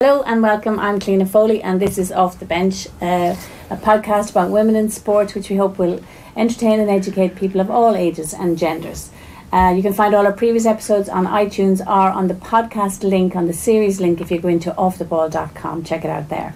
Hello and welcome, I'm Cliona Foley and this is Off the Bench, a podcast about women in sport which we hope will entertain and educate people of all ages and genders. You can find all our previous episodes on iTunes or on the podcast link, on the series link if you go into offtheball.com, check it out there.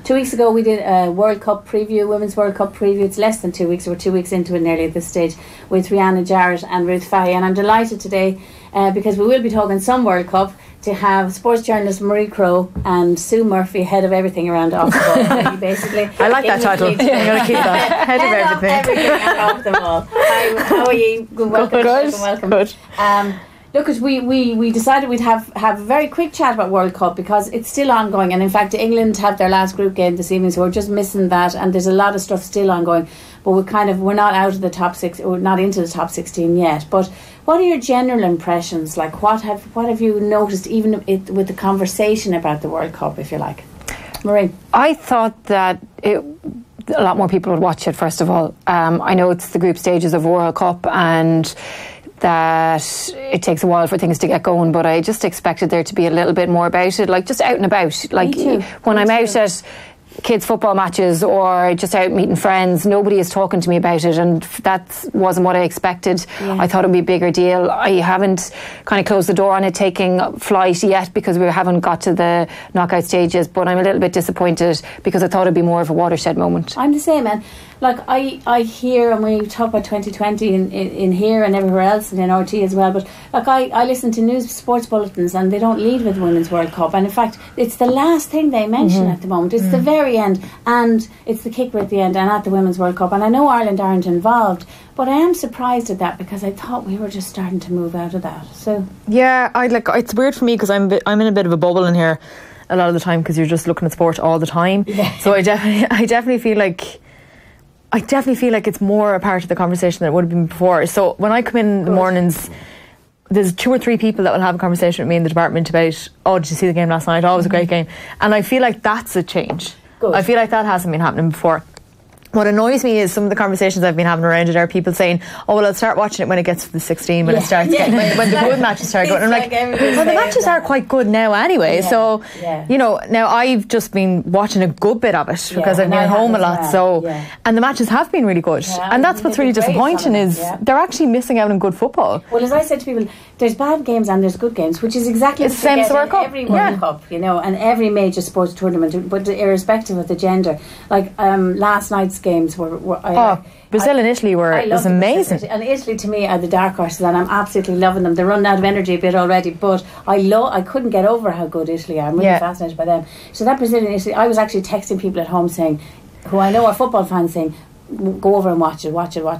2 weeks ago we did a World Cup preview, Women's World Cup preview. It's less than 2 weeks, we're 2 weeks into it nearly at this stage, with Rihanna Jarrett and Ruth Fahy, and I'm delighted today because we will be talking some World Cup to have sports journalist Marie Crowe and Sue Murphy, head of everything around off the ball. Basically, I like that title. I'm going to keep that. Head of everything and off the ball. How are you? Welcome. Welcome. Good. Look, we decided we'd have a very quick chat about World Cup because it's still ongoing, and in fact England have their last group game this evening, so we're just missing that, and there's a lot of stuff still ongoing, but we're not out of the top six, we're not into the top 16 yet. But what are your general impressions? Like, what have you noticed, even with the conversation about the World Cup, if you like? Marie? I thought that a lot more people would watch it, first of all. I know it's the group stages of a World Cup and that it takes a while for things to get going, but I just expected there to be a little bit more about it, like just out and about. Like when I'm out at kids' football matches or just out meeting friends, nobody is talking to me about it, and that wasn't what I expected. I thought it would be a bigger deal. I haven't kind of closed the door on it taking flight yet because we haven't got to the knockout stages, but I'm a little bit disappointed because I thought it would be more of a watershed moment. I'm the same, man. Like I hear, and we talk about 2020 in here and everywhere else and in RT as well, but like I listen to news sports bulletins and they don't lead with the Women's World Cup, and in fact it's the last thing they mention at the moment. It's the very end, and it's the kicker at the end and at the Women's World Cup, and I know Ireland aren't involved, but I am surprised at that because I thought we were just starting to move out of that. So yeah, it's weird for me because I'm in a bit of a bubble in here a lot of the time because you're just looking at sport all the time. So I definitely feel like it's more a part of the conversation than it would have been before. So when I come in the mornings, there's 2 or 3 people that will have a conversation with me in the department about, oh, did you see the game last night? Oh, it was a great game. And I feel like that's a change. I feel like that hasn't been happening before. What annoys me is some of the conversations I've been having around it are people saying, oh, well, I'll start watching it when it gets to the 16, when it starts when the good matches start going. And I'm like, well, the matches are quite good now anyway. So, you know, now I've just been watching a good bit of it because I've been home a lot. So, and the matches have been really good. And that's what's really disappointing is they're actually missing out on good football. Well, as I said to people, there's bad games and there's good games, which is exactly the same as the World Cup. Every World Cup, you know, and every major sports tournament, but irrespective of the gender. Like last night's games were Brazil and Italy was amazing. And Italy to me are the dark horses, and I'm absolutely loving them. They're running out of energy a bit already, but I couldn't get over how good Italy are. I'm really fascinated by them. So that Brazil and Italy, I was actually texting people at home saying, who I know are football fans, saying, go over and watch it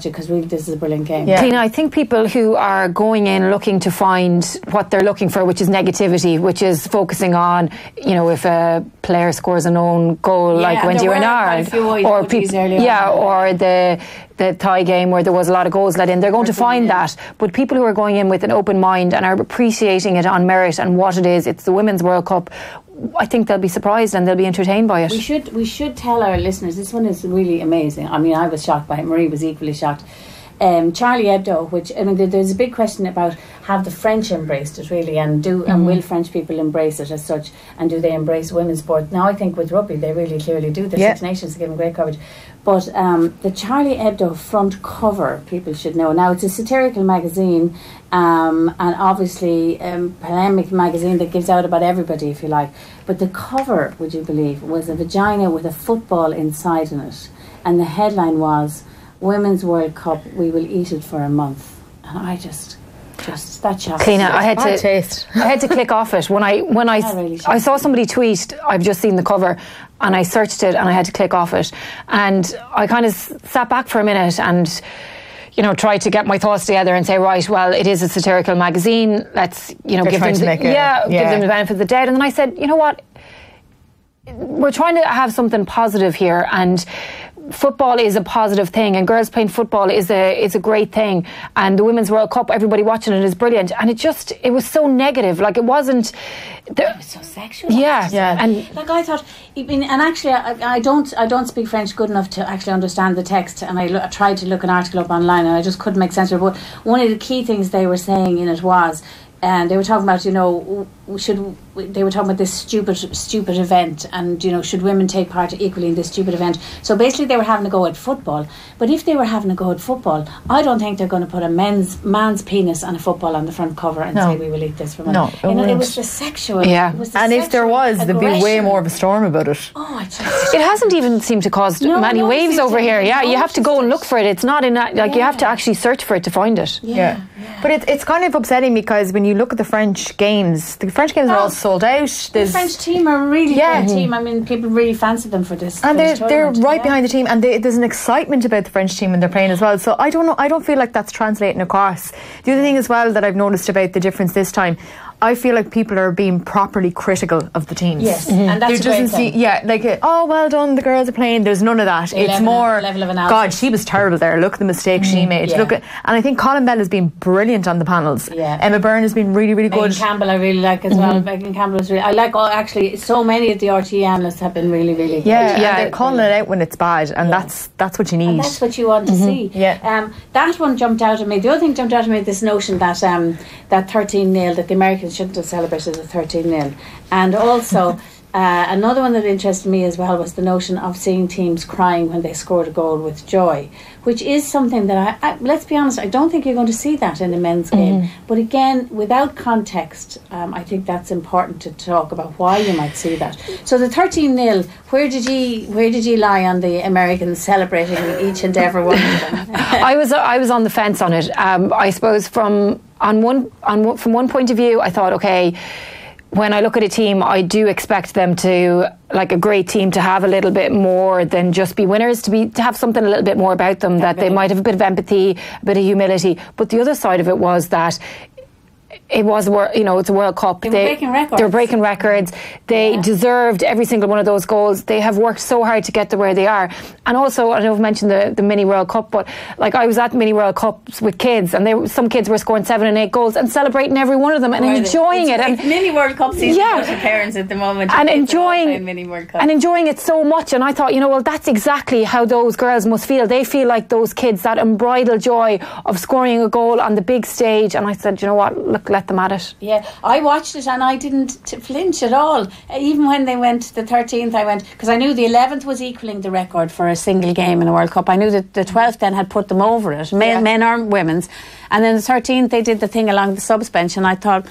because really this is a brilliant game. Cliona, I think people who are going in looking to find what they're looking for, which is negativity, which is focusing on, you know, if a player scores an own goal like Wendy Renard or the Thai game where there was a lot of goals let in, they're going to find that. But people who are going in with an open mind and are appreciating it on merit and what it is, it's the Women's World Cup, I think they'll be surprised and they'll be entertained by it. We should tell our listeners, this one is really amazing. I mean, I was shocked by it. Marie was equally shocked. Charlie Hebdo, which, I mean, there's a big question about have the French embraced it really, and will French people embrace it as such, and do they embrace women's sport? Now I think with rugby they really clearly do. The Six Nations are giving great coverage, but the Charlie Hebdo front cover, people should know. Now it's a satirical magazine, and obviously polemic magazine that gives out about everybody, if you like, but the cover, would you believe, was a vagina with a football inside in it, and the headline was Women's World Cup, we will eat it for a month. And I just that shocked. Cliona, I had to click off it when I saw somebody tweet, I've just seen the cover, and I searched it and I had to click off it, and I kind of sat back for a minute and, you know, tried to get my thoughts together and say, right, well, it is a satirical magazine, let's, you know, give them the benefit of the doubt. And then I said, you know what, we're trying to have something positive here, and football is a positive thing, and girls playing football is a great thing, and the Women's World Cup, everybody watching it is brilliant, and it was so negative. Like, it wasn't it was so sexual. And like, I thought, and actually I don't speak French good enough to actually understand the text, and I tried to look an article up online and I just couldn't make sense of it. But one of the key things they were saying in it was and they were talking about, they were talking about this stupid event, and should women take part equally in this stupid event. So basically they were having a go at football. But if they were having a go at football, I don't think they're going to put a man's penis on a football on the front cover and say we will eat this for money. No, it was the sexual. Yeah, and if there was, aggression. there'd be way more of a storm about it. It hasn't even seemed to cause many waves over here. Yeah, you have to go and look for it. It's not in that, you have to actually search for it to find it. Yeah. But it's kind of upsetting because when you look at the French games are all sold out. The French team are a really good team. I mean, people really fancy them for this. And they're right behind the team, and there's an excitement about the French team when they're playing as well. So I don't know. I don't feel like that's translating across. The other thing as well that I've noticed about the difference this time, I feel like people are being properly critical of the teams. Yes, and that's there doesn't seem, well done, the girls are playing. There's none of that. It's more level of analysis. God, she was terrible there. Look at the mistake she made. And I think Colin Bell has been brilliant on the panels. Yeah. Emma Byrne has been really, really good. Megan Campbell I really like as well. Megan Campbell is really. I like actually so many of the RTE analysts have been really, really good. Yeah, they're calling it out when it's bad, and that's what you need. And that's what you want to see. Yeah. That one jumped out at me. The other thing jumped out at me, this notion that that 13-0, that the Americans shouldn't have celebrated the 13-0. And also another one that interested me as well was the notion of seeing teams crying when they scored a goal with joy, which is something that I let's be honest, I don't think you're going to see that in a men's game. But again, without context, I think that's important to talk about why you might see that. So the 13-0, where did you lie on the Americans celebrating each and every one of them? I was on the fence on it. I suppose from one point of view, I thought, okay, when I look at a team, I do expect them to, like a great team, to have a little bit more than just be winners, to have something a little bit more about them, that they might have a bit of empathy, a bit of humility. But the other side of it was that it was, it's a World Cup. They were breaking records. They were breaking records. They deserved every single one of those goals. They have worked so hard to get to where they are. And also, I know I've mentioned the mini World Cup, but like I was at mini World Cups with kids, and some kids were scoring 7 and 8 goals and celebrating every one of them and enjoying it. And mini World Cup season for parents at the moment, and enjoying mini World Cup. And enjoying it so much. And I thought, well, that's exactly how those girls must feel. They feel like those kids, that unbridled joy of scoring a goal on the big stage. And I said, you know what, look, let them at it. Yeah, I watched it and I didn't flinch at all. Even when they went the 13th, I went, because I knew the 11th was equaling the record for a single game in a World Cup. I knew that the 12th then had put them over it, men or women's. And then the 13th, they did the thing along the subs bench, and I thought,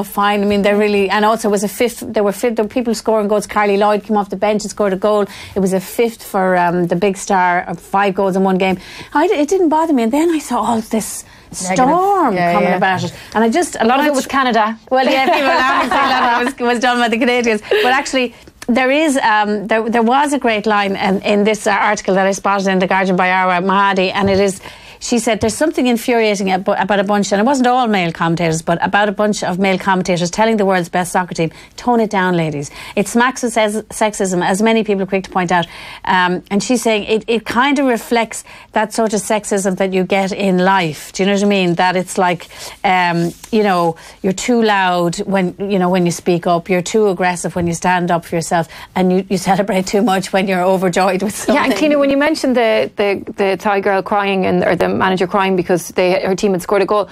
fine. I mean, they're really, and also it was a fifth. There were people scoring goals. Carly Lloyd came off the bench and scored a goal. It was a fifth for the big star, of 5 goals in one game. It didn't bother me. And then I saw all this storm coming about it, and a lot of it was Canada. Well, people laughing saying that was done by the Canadians, but actually there is there was a great line in this article that I spotted in The Guardian by Arwa Mahadi, and it is. She said there's something infuriating about a bunch, and it wasn't all male commentators, but about a bunch of male commentators telling the world's best soccer team, tone it down, ladies. It smacks of sexism, as many people are quick to point out. And she's saying it kind of reflects that sort of sexism that you get in life. Do you know what I mean? That it's like, you're too loud when you speak up, you're too aggressive when you stand up for yourself, and you celebrate too much when you're overjoyed with something. Yeah, and Cliona, when you mentioned the Thai girl crying or the manager crying because her team had scored a goal,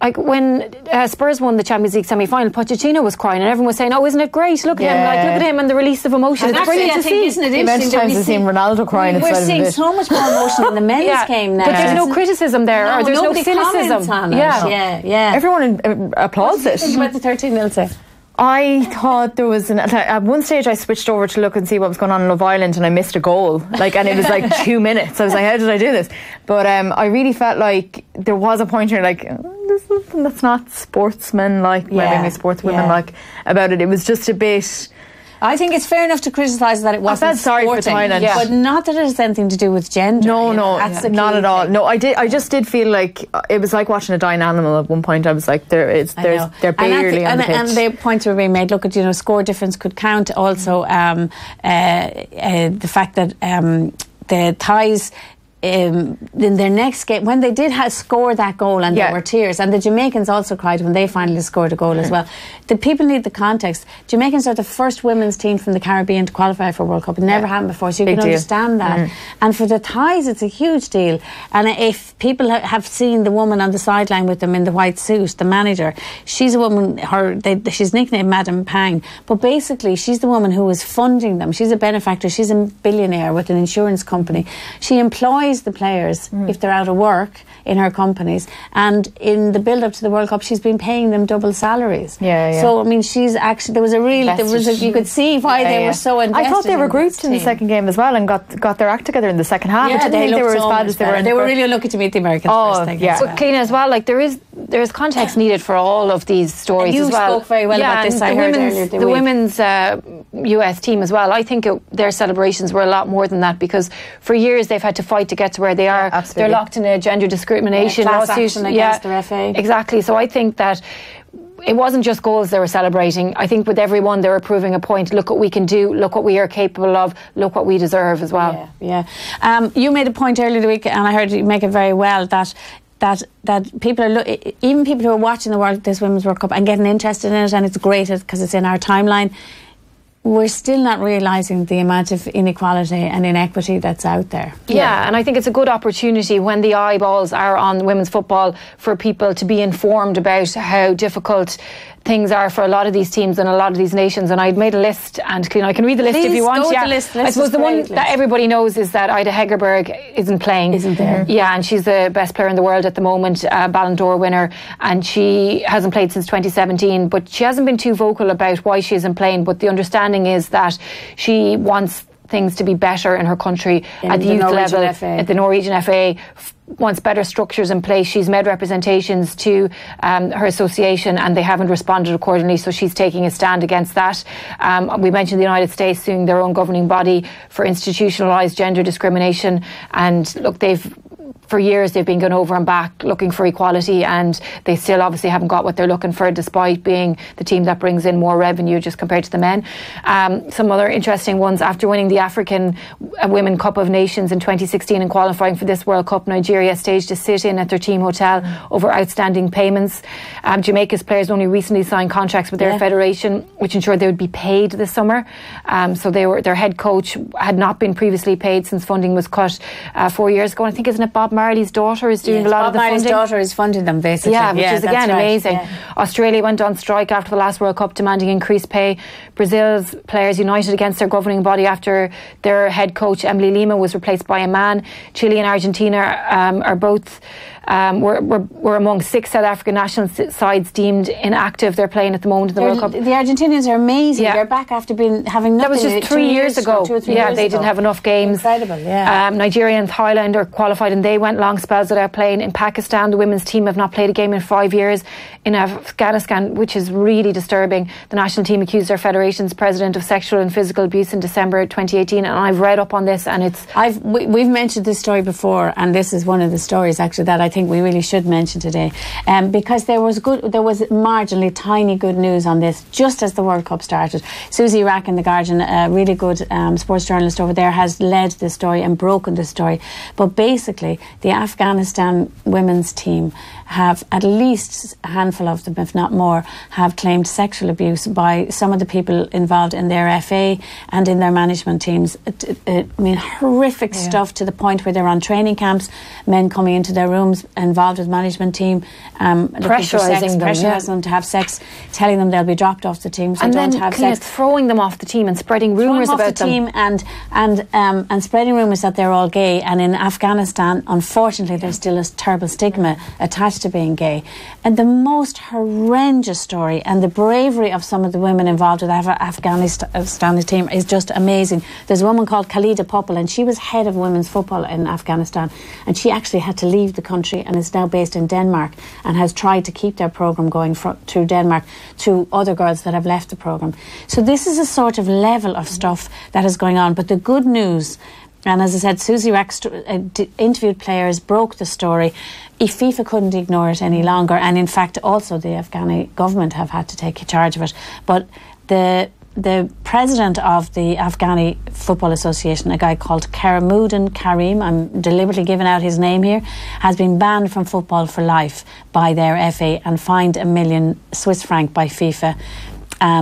like when Spurs won the Champions League semi-final, Pochettino was crying and everyone was saying, isn't it great, look at him, look at him and the release of emotion. It's brilliant to see. Isn't it interesting that we've seen Ronaldo crying. We're seeing so much more emotion in the men's game now, but there's no criticism there, or there's no cynicism on it. Everyone applauds it. What do you think about the 13-0 say? I thought there was at one stage I switched over to look and see what was going on in Love Island, and I missed a goal, and it was like 2 minutes. I was like, how did I do this? But I really felt like there was a point where there's something that's not sportsmen-like, maybe sportswomen-like about it. It was just a bit. I think it's fair enough to criticise that it wasn't sorry sporting, for Thailand, but not that it has anything to do with gender. No, not at all. No, I just did feel like it was like watching a dying animal. At one point, I was like, they're barely on the pitch. And the points were being made. Look at score difference could count. Also, the fact that the Thais in their next game, when they did score that goal, and there were tears, and the Jamaicans also cried when they finally scored a goal as well. The people need the context. Jamaicans are the first women's team from the Caribbean to qualify for World Cup. It never happened before, so you can understand that. And for the Thais, it's a huge deal. And if people have seen the woman on the sideline with them in the white suit, the manager, she's a woman, she's nicknamed Madam Pang, but basically she's the woman who is funding them. She's a benefactor, she's a billionaire with an insurance company. She employs the players if they're out of work in her companies, and in the build up to the World Cup she's been paying them double salaries. So I mean, she's actually, you could see why they were so invested. I thought they were grouped in the second game as well and got their act together in the second half. I didn't think they were as bad as they were. They were really lucky to meet the Americans first thing. But Cliona, as well, like there's context needed for all of these stories as well. You spoke very well about this. I heard earlier the women's US team as well. I think their celebrations were a lot more than that, because for years they've had to fight to get to where they are. They're locked in a gender discrimination lawsuit against the FA. Exactly. So I think that it wasn't just goals they were celebrating. I think with every one they were proving a point. Look what we can do. Look what we are capable of. Look what we deserve as well. You made a point earlier in the week, and I heard you make it very well, that people are even people who are watching this Women's World Cup and getting interested in it, and it's great because it's in our timeline, we're still not realising the amount of inequality and inequity that's out there. Yeah, and I think it's a good opportunity when the eyeballs are on women's football for people to be informed about how difficult things are for a lot of these teams and a lot of these nations. And I'd made a list, and I can read the list if you want. The list. I suppose the one that everybody knows is that Ida Hegerberg isn't playing. Isn't there? Yeah, and she's the best player in the world at the moment, Ballon d'Or winner, and she hasn't played since 2017, but she hasn't been too vocal about why she isn't playing. But the understanding is that she wants things to be better in her country at the youth level, at the Norwegian FA, wants better structures in place. She's made representations to her association, and they haven't responded accordingly, so she's taking a stand against that. We mentioned the United States suing their own governing body for institutionalised gender discrimination, and look, for years they've been going over and back looking for equality, and they still obviously haven't got what they're looking for, despite being the team that brings in more revenue just compared to the men. Some other interesting ones: after winning the African Women Cup of Nations in 2016 and qualifying for this World Cup, Nigeria staged a sit-in at their team hotel over outstanding payments. Jamaica's players only recently signed contracts with their federation, which ensured they would be paid this summer. So their head coach had not been previously paid since funding was cut 4 years ago. And I think, isn't it Bob Marley's daughter is doing a lot of the funding? Bob Marley's daughter is funding them, basically. Yeah, which is again amazing. Right. Australia went on strike after the last World Cup, demanding increased pay. Brazil's players united against their governing body after their head coach Emily Lima was replaced by a man. Chile and Argentina are both were among 6 South African national sides deemed inactive. They're playing at the moment in the World Cup. The Argentinians are amazing. They're back after having nothing. That was just 3 years ago. 2 or 3 years ago. They didn't have enough games. Incredible, yeah. Nigeria and Thailand are qualified, and they went long spells without playing. In Pakistan, the women's team have not played a game in 5 years. In Afghanistan, which is really disturbing, the national team accused their federation's president of sexual and physical abuse in December 2018, and I've read up on this, and we've mentioned this story before, and this is one of the stories actually that I think we really should mention today, because there was marginally tiny good news on this just as the World Cup started. Susie Rack in The Guardian, a really good sports journalist over there, has led this story and broken the story. But basically, the Afghanistan women's team have, at least a handful of them, if not more, have claimed sexual abuse by some of the people involved in their FA and in their management teams. I mean, horrific stuff, to the point where they're on training camps, men coming into their rooms involved with management team, pressurising them to have sex, telling them they'll be dropped off the team, so and don't then have sex. Throwing them off the team and spreading rumours about them. Team and spreading rumours that they're all gay. And in Afghanistan, unfortunately, there's still a terrible stigma attached to being gay. And the most horrendous story, and the bravery of some of the women involved with Afghanistan's team, is just amazing. There's a woman called Khalida Popple, and she was head of women's football in Afghanistan, and she actually had to leave the country and is now based in Denmark, and has tried to keep their programme going through Denmark through other girls that have left the programme. So this is a sort of level of stuff that is going on. But the good news, and as I said, Susie Rack interviewed players, broke the story. If FIFA couldn't ignore it any longer, and in fact also the Afghani government have had to take charge of it. But the the president of the Afghani Football Association, a guy called Karamuddin Karim, I'm deliberately giving out his name here, has been banned from football for life by their FA and fined £1 million Swiss franc by FIFA.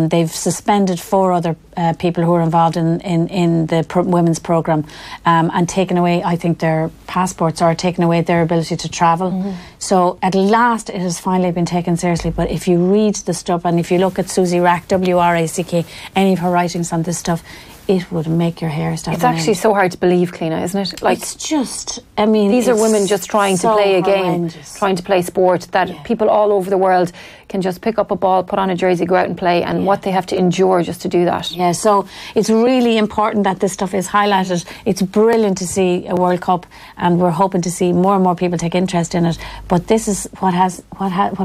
They've suspended 4 other people who are involved in the women's programme and taken away, I think, their passports, or taken away their ability to travel. So at last it has finally been taken seriously. But if you read the stuff, and if you look at Susie Rack, W-R-A-C-K, any of her writings on this stuff, it would make your hair stand on end. It's actually so hard to believe, Cliona, isn't it? Like, it's just, I mean, these are women just trying to play a game, horrendous. trying to play sport that people all over the world can just pick up a ball, put on a jersey, go out and play, and what they have to endure just to do that. Yeah, so it's really important that this stuff is highlighted. It's brilliant to see a World Cup, and we're hoping to see more and more people take interest in it. But this is what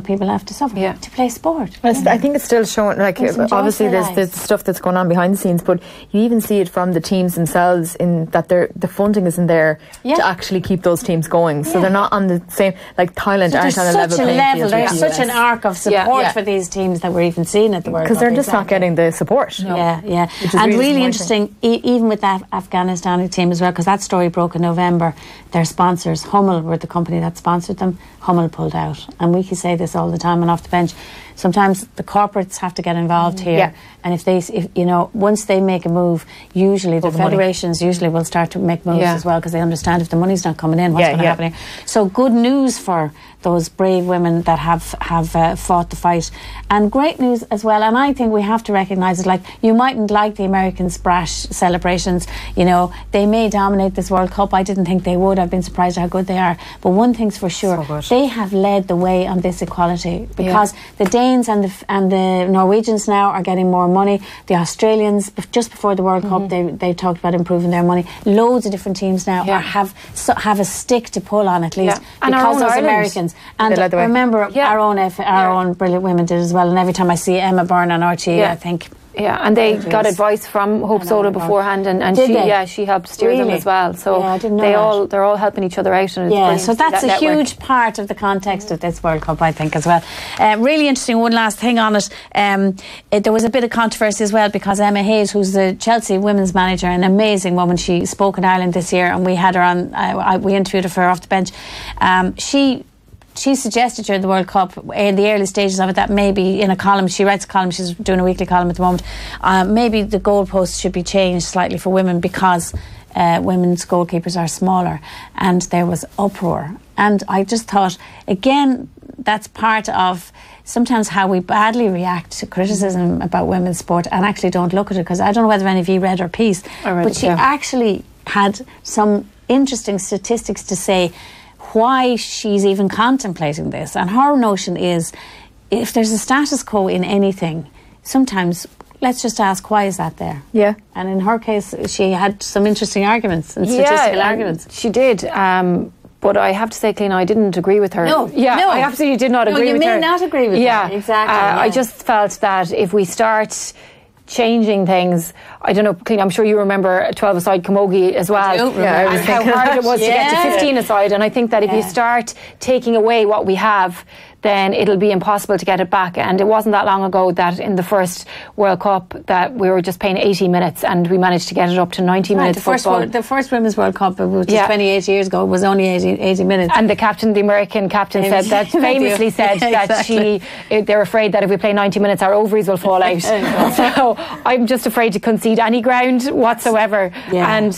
people have to suffer to play sport. I think it's still showing, like, obviously there's stuff that's going on behind the scenes, but you even see it from the teams themselves, in that the funding isn't there to actually keep those teams going. So they're not on the same, like Thailand aren't on a level playing field. There's such an arc of support for these teams that we're even seeing at the World Cup. Because they're just not getting the support. Yeah. And really interesting, even with that Afghanistan team as well, because that story broke in November. Their sponsors, Hummel, were the company that sponsored them. Hummel pulled out. And we can say this all the time and off the bench. Sometimes the corporates have to get involved here, and if once they make a move, usually the federations usually will start to make moves as well, because they understand if the money's not coming in, what's going to happen here. So good news for those brave women that have fought the fight, and great news as well. And I think we have to recognise it. Like, you mightn't like the Americans' brash celebrations, they may dominate this World Cup. I didn't think they would. I've been surprised at how good they are. But one thing's for sure, they have led the way on this equality, because the Danes and the Norwegians now are getting more money. The Australians, just before the World Cup, they talked about improving their money. Loads of different teams now have a stick to pull on, at least, because those Americans. And remember, our own brilliant women did as well. And every time I see Emma Byrne on RTE, I think. Yeah, and they got advice from Hope Soda beforehand, and she helped steer them as well. So I didn't know they're all helping each other out, and it's so that's a huge part of the context of this World Cup, I think, as well. Really interesting. One last thing on it. There was a bit of controversy as well, because Emma Hayes, who's the Chelsea women's manager, an amazing woman, she spoke in Ireland this year, and we had her on. We interviewed her for Off the Bench. She suggested during the World Cup, in the early stages of it, that maybe in a column, she writes a column, she's doing a weekly column at the moment, maybe the goalposts should be changed slightly for women, because women's goalkeepers are smaller. And there was uproar. And I just thought, again, that's part of sometimes how we badly react to criticism about women's sport and actually don't look at it. Because I don't know whether any of you read her piece, but she actually had some interesting statistics to say why she's even contemplating this. And her notion is, if there's a status quo in anything, sometimes let's just ask, why is that there? Yeah. And in her case, she had some interesting arguments and statistical arguments. She did. But I have to say, Cliona, I didn't agree with her. No. I absolutely did not agree with her. You may not agree with her. Exactly. I just felt that if we start changing things, I don't know, Cliona, I'm sure you remember 12-a-side camogie as well. I was how hard it was to get to 15-a-side, and I think that if you start taking away what we have, then it'll be impossible to get it back. And it wasn't that long ago that in the first World Cup that we were just playing 80 minutes and we managed to get it up to 90 minutes football. The first Women's World Cup, which was 28 years ago, was only 80 minutes. And the American captain famously said that they're afraid that if we play 90 minutes our ovaries will fall out. So I'm just afraid to concede any ground whatsoever. And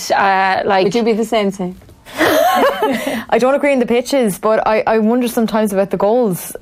would you be the same thing? I don't agree in the pitches, but I wonder sometimes about the goals.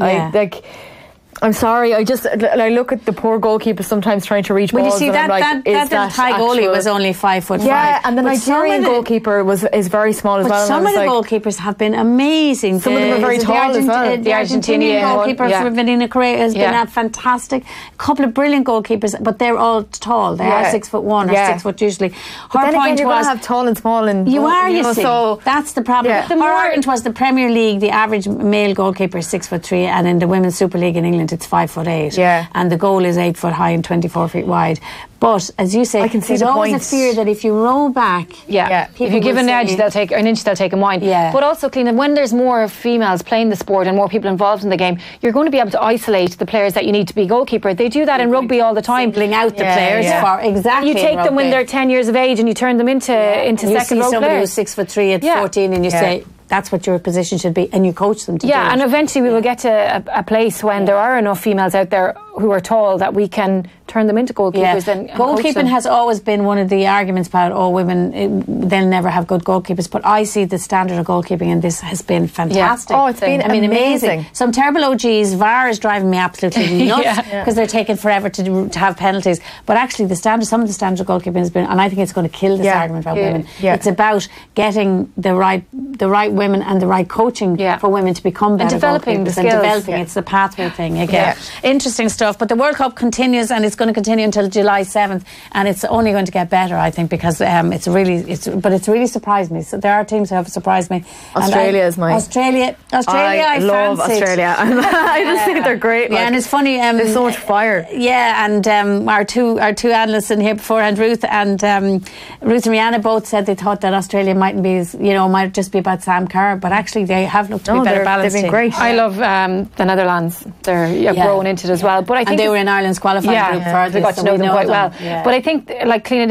I'm sorry, I look at the poor goalkeepers sometimes trying to reach balls. Well, you see, that Thai goalie was only 5'5". Yeah, and the Nigerian goalkeeper is very small as well. Some of the goalkeepers have been amazing. Some of them are very tall as well. The Argentinian goalkeeper for Vanina Correa has been fantastic. A couple of brilliant goalkeepers, but they're all tall. They are 6'1" or 6 foot usually. Her point was, you're have tall and small, and you see. So that's the problem. Her argument was the Premier League, the average male goalkeeper is 6'3", and in the Women's Super League in England equipment, it's 5'8", Yeah. and the goal is 8 foot high and 24 feet wide. But as you say, I can see there's the always point. a fear that if you roll back, If you give an edge, they'll take an inch, they'll take a mile. Yeah. But also, Cliona, when there's more females playing the sport and more people involved in the game, you're going to be able to isolate the players that you need to be goalkeeper. They do that in rugby all the time. singling out the players for exactly. You take them when they're 10 years of age and you turn them into second row you see somebody players. who's 6'3" at 14, and you say that's what your position should be, and you coach them to do it. And eventually we will get to a place when there are enough females out there who are tall that we can turn them into goalkeepers. And goalkeeping has always been one of the arguments about women they'll never have good goalkeepers, but I see the standard of goalkeeping, and this has been fantastic. Oh, it's been amazing. Some terrible OGs. VAR is driving me absolutely nuts because they're taking forever to have penalties, but actually some of the standard of goalkeeping has been, and I think it's going to kill this argument about women. It's about getting the right women and the right coaching for women to become better and developing the skills. And developing it's the pathway thing again. Interesting stuff. But the World Cup continues, and it's going to continue until July 7th, and it's only going to get better, I think, because it's really surprised me. So there are teams who have surprised me. Australia is my Australia. I love fancied. Australia. I just think they're great. Yeah, and it's funny. There's so much fire. Yeah, and our two analysts in here beforehand, Ruth and Rihanna, both said they thought that Australia mightn't be, might just be about Sam Kerr, but actually they have looked to be better balanced. They've been great. I love the Netherlands. They're growing into it as well. But I think they were in Ireland's qualifying group for this, we got to know them quite well. Yeah. But I think, like Cliona,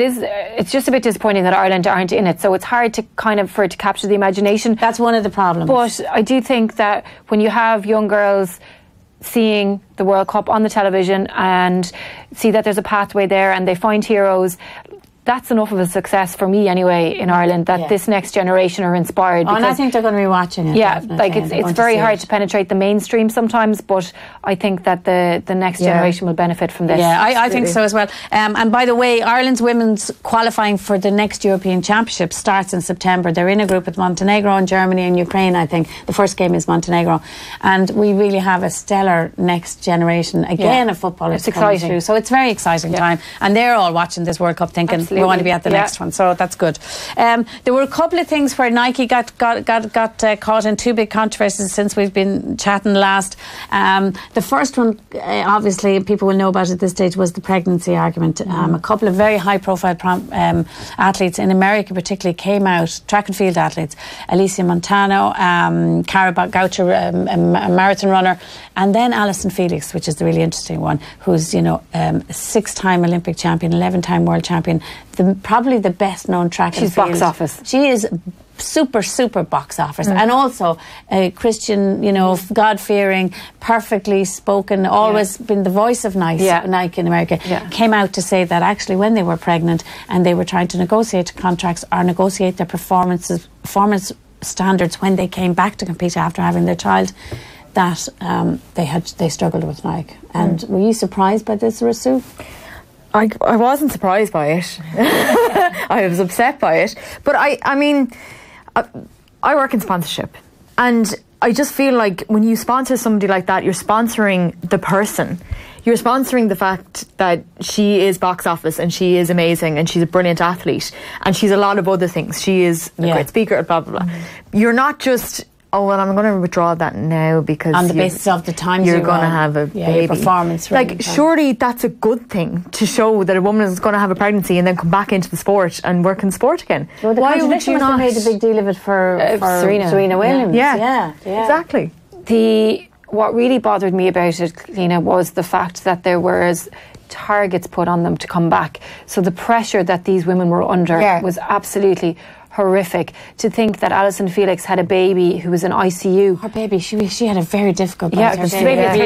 it's just a bit disappointing that Ireland aren't in it. So it's hard to for it to capture the imagination. That's one of the problems. But I do think that when you have young girls seeing the World Cup on the television and see that there's a pathway there and they find heroes, that's enough of a success for me anyway in Ireland, that this next generation are inspired. And I think they're going to be watching it. Yeah, like it's very hard to penetrate the mainstream sometimes, but I think that the next generation will benefit from this. Yeah, I think so as well. And by the way, Ireland's women's qualifying for the next European Championship starts in September. They're in a group with Montenegro and Germany and Ukraine, I think. The first game is Montenegro. And we really have a stellar next generation, again, of footballers. It's exciting. Through. So it's a very exciting time. And they're all watching this World Cup thinking, we want to be at the next one, so that's good. There were a couple of things where Nike got caught in two big controversies since we've been chatting last. The first one, obviously, people will know about at this stage, was the pregnancy argument. A couple of very high-profile athletes in America, particularly, came out. Track and field athletes, Alicia Montano, Cara Gaucher, a marathon runner, and then Alison Felix, which is the really interesting one, who's a 6-time Olympic champion, 11-time world champion. Probably the best known track and field. She's box office. She is super box office, and also a Christian, God-fearing, perfectly spoken, always been the voice of Nike in America, came out to say that actually when they were pregnant and they were trying to negotiate contracts or negotiate their performance standards when they came back to compete after having their child, that they struggled with Nike. And were you surprised by this, Sue? I wasn't surprised by it. I was upset by it. But I mean, I work in sponsorship, and I just feel like when you sponsor somebody like that, you're sponsoring the person. You're sponsoring the fact that she is box office and she is amazing and she's a brilliant athlete and she's a lot of other things. She is a great speaker, blah, blah, blah. You're not just, I'm going to withdraw that now because on the basis of the times you're going to have a baby performance. Like, surely that's a good thing to show that a woman is going to have a pregnancy and then come back into the sport and work in sport again. Well, why would you not made a big deal of it for Serena Williams? Yeah, exactly. What really bothered me about it, Cliona, was the fact that there was targets put on them to come back. So the pressure that these women were under was absolutely horrific. To think that Alison Felix had a baby who was in ICU. Her baby, she had a very difficult birth. Yeah,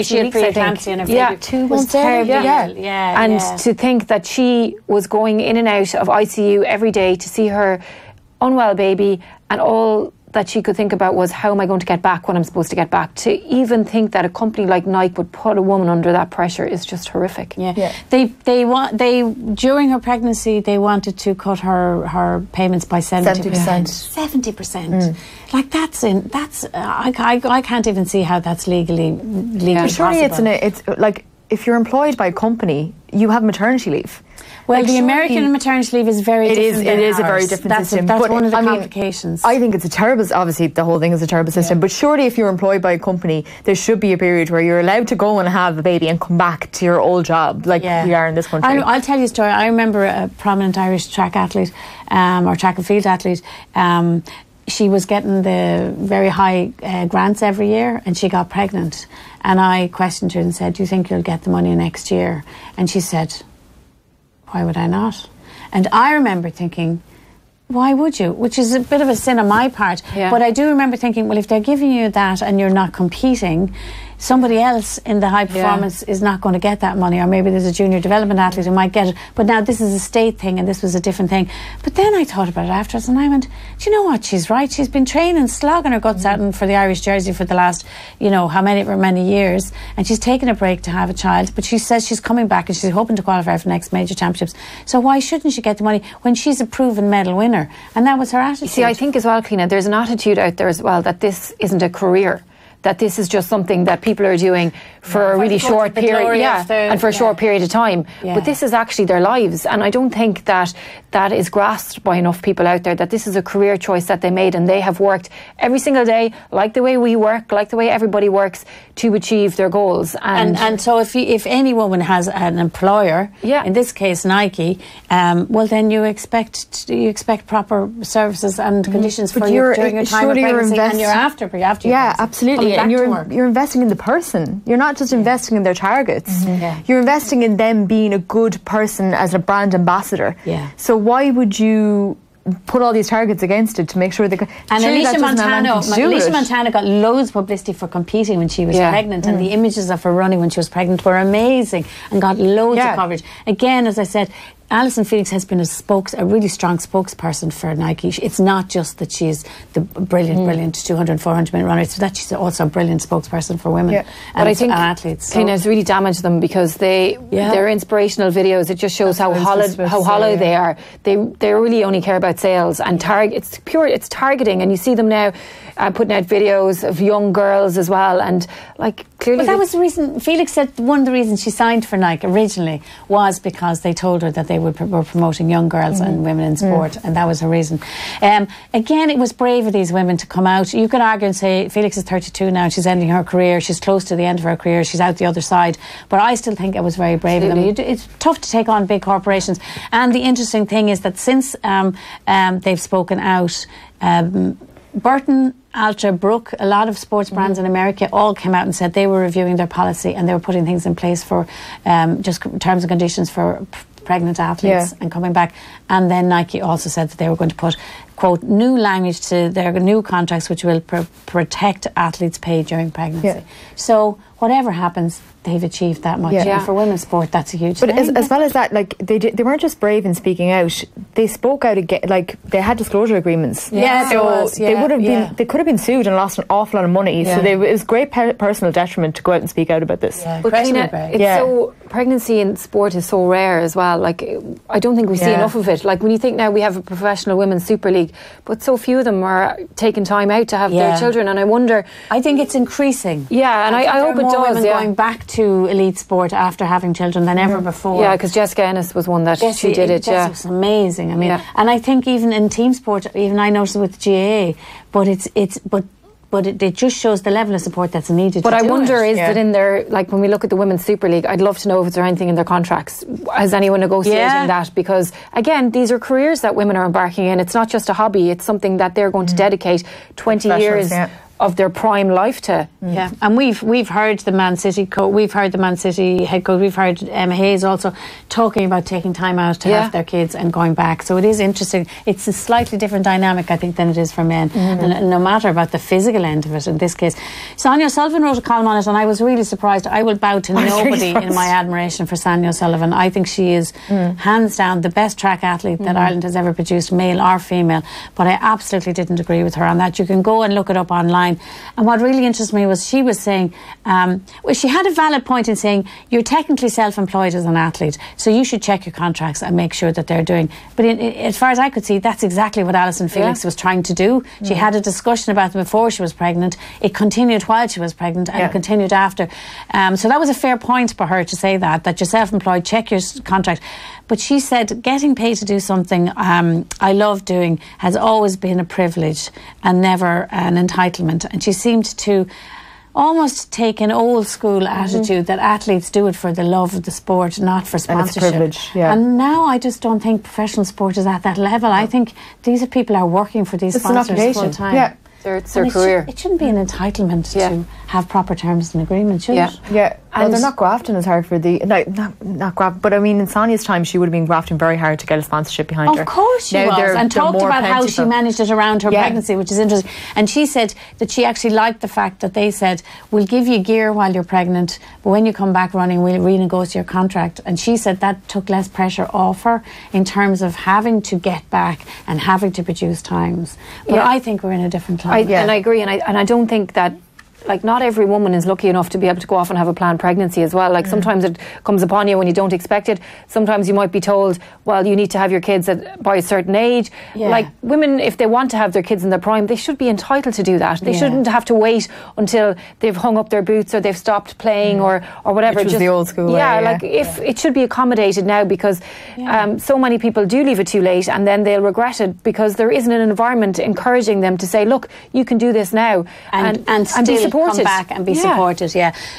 she had preeclampsia and her baby 2 months terrible. And to think that she was going in and out of ICU every day to see her unwell baby, and all that she could think about was, how am I going to get back when I'm supposed to get back? To even think that a company like Nike would put a woman under that pressure is just horrific. They during her pregnancy they wanted to cut her payments by 70%. 70%. Like that's I can't even see how that's legally surely possible. it's like if you're employed by a company, you have maternity leave. Well, the American maternity leave is very different. It is a very different system. That's but one of the complications. I think it's a terrible, obviously the whole thing is a terrible system, but surely if you're employed by a company, there should be a period where you're allowed to go and have a baby and come back to your old job, like we are in this country. I'll tell you a story. I remember a prominent Irish track athlete, or track and field athlete, she was getting the very high grants every year, and she got pregnant. And I questioned her and said, do you think you'll get the money next year? And she said, why would I not? And I remember thinking, why would you? Which is a bit of a sin on my part. Yeah. But I do remember thinking, well, if they're giving you that and you're not competing, somebody else in the high performance is not going to get that money, or maybe there's a junior development athlete who might get it. But now this is a state thing and this was a different thing. But then I thought about it afterwards and I went, do you know what? She's right. She's been training, slogging her guts out for the Irish jersey for the last, how many years, and she's taken a break to have a child, but she says she's coming back and she's hoping to qualify for the next major championships. So why shouldn't she get the money when she's a proven medal winner? And that was her attitude. See, I think as well, Cliona, there's an attitude out there as well that this isn't a career, that this is just something that people are doing for a really short period, and for a short period of time. Yeah. But this is actually their lives, and I don't think that is grasped by enough people out there, that this is a career choice that they made, and they have worked every single day, like the way we work, like the way everybody works, to achieve their goals. And so if any woman has an employer, in this case Nike, well then you expect proper services and conditions for you during your time of pregnancy and your after absolutely. And you're investing in the person. You're not just investing in their targets. You're investing in them being a good person as a brand ambassador. So why would you put all these targets against it to make sure they can? And Alicia Montana got loads of publicity for competing when she was pregnant, and the images of her running when she was pregnant were amazing and got loads of coverage. Again, as I said, Alison Felix has been a really strong spokesperson for Nike. It's not just that she's the brilliant 200, 400 minute runner, it's that she's also a brilliant spokesperson for women and I think athletes. Cliona has really damaged them because their inspirational videos, it just shows how hollow they are. They really only care about sales and it's targeting, and you see them now putting out videos of young girls as well, and clearly. But that was the reason. Felix said one of the reasons she signed for Nike originally was because they told her that they were promoting young girls and women in sport, and that was her reason. Again, it was brave of these women to come out. You could argue and say Felix is 32 now, she's ending her career, she's close to the end of her career, she's out the other side, but I still think it was very brave of them. It's tough to take on big corporations, and the interesting thing is that since they've spoken out, Burton, Altra, Brooke, a lot of sports brands in America all came out and said they were reviewing their policy and they were putting things in place for just terms and conditions for pregnant athletes and coming back. And then Nike also said that they were going to put, quote, new language to their new contracts which will protect athletes' pay during pregnancy. So whatever happens, they've achieved that much. And for women's sport, that's a huge thing. But as well as that, they weren't just brave in speaking out. They spoke out again. They had disclosure agreements. They would have been. They could have been sued and lost an awful lot of money. So it was great personal detriment to go out and speak out about this. But Cliona, pregnancy in sport is so rare as well. I don't think we see enough of it. When you think now we have a professional women's Super League, but so few of them are taking time out to have their children. And I wonder. I think it's increasing. Yeah, and I hope it does. Women going back to elite sport after having children than ever before. Yeah, because Jessica Ennis was one that she did it. Jessica was amazing. I mean, and I think even in team sport, even I noticed it with the GAA, but it just shows the level of support that's needed. But I wonder is that in their, when we look at the Women's Super League, I'd love to know if there anything in their contracts. Has anyone negotiating that? Because again, these are careers that women are embarking in. It's not just a hobby. It's something that they're going to dedicate 20 years of their prime life to. Yeah, and we've heard the Man City head coach, we've heard Emma Hayes also talking about taking time out to have their kids and going back. So it is interesting. It's a slightly different dynamic, I think, than it is for men. And no matter about the physical end of it, in this case. Sonia O'Sullivan wrote a column on it, and I was really surprised. I will bow to nobody in my admiration for Sonia O'Sullivan. I think she is hands down the best track athlete that Ireland has ever produced, male or female. But I absolutely didn't agree with her on that. You can go and look it up online. online. And what really interested me was she was saying, she had a valid point in saying, you're technically self-employed as an athlete, so you should check your contracts and make sure that they're doing. But as far as I could see, that's exactly what Alison Felix was trying to do. She had a discussion about them before she was pregnant. It continued while she was pregnant, and it continued after. So that was a fair point for her to say that you're self-employed, check your contract. But she said getting paid to do something I love doing has always been a privilege and never an entitlement. And she seemed to almost take an old school attitude that athletes do it for the love of the sport, not for sponsorship. And it's a privilege, And now I just don't think professional sport is at that level. I think these are people are working for these sponsors full time. Yeah. It's their career. It shouldn't be an entitlement to have proper terms and agreements, should it? Yeah. Well, they're not grafting as hard for the... not graft, but I mean, in Sonia's time, she would have been grafting very hard to get a sponsorship behind her. Of course she was. And talked about how she managed it around her pregnancy, which is interesting. And she said that she actually liked the fact that they said, we'll give you gear while you're pregnant, but when you come back running, we'll renegotiate your contract. And she said that took less pressure off her in terms of having to get back and having to produce times. But I think we're in a different climate. And I agree. And I don't think that, like, not every woman is lucky enough to be able to go off and have a planned pregnancy as well. Like, sometimes it comes upon you when you don't expect it. Sometimes you might be told, well, you need to have your kids by a certain age. Like, women, if they want to have their kids in their prime, they should be entitled to do that. They shouldn't have to wait until they've hung up their boots or they've stopped playing or whatever. Which was the old school way. If it should be accommodated now, because so many people do leave it too late and then they'll regret it because there isn't an environment encouraging them to say, look, you can do this now and still be supported. Come back and be supported.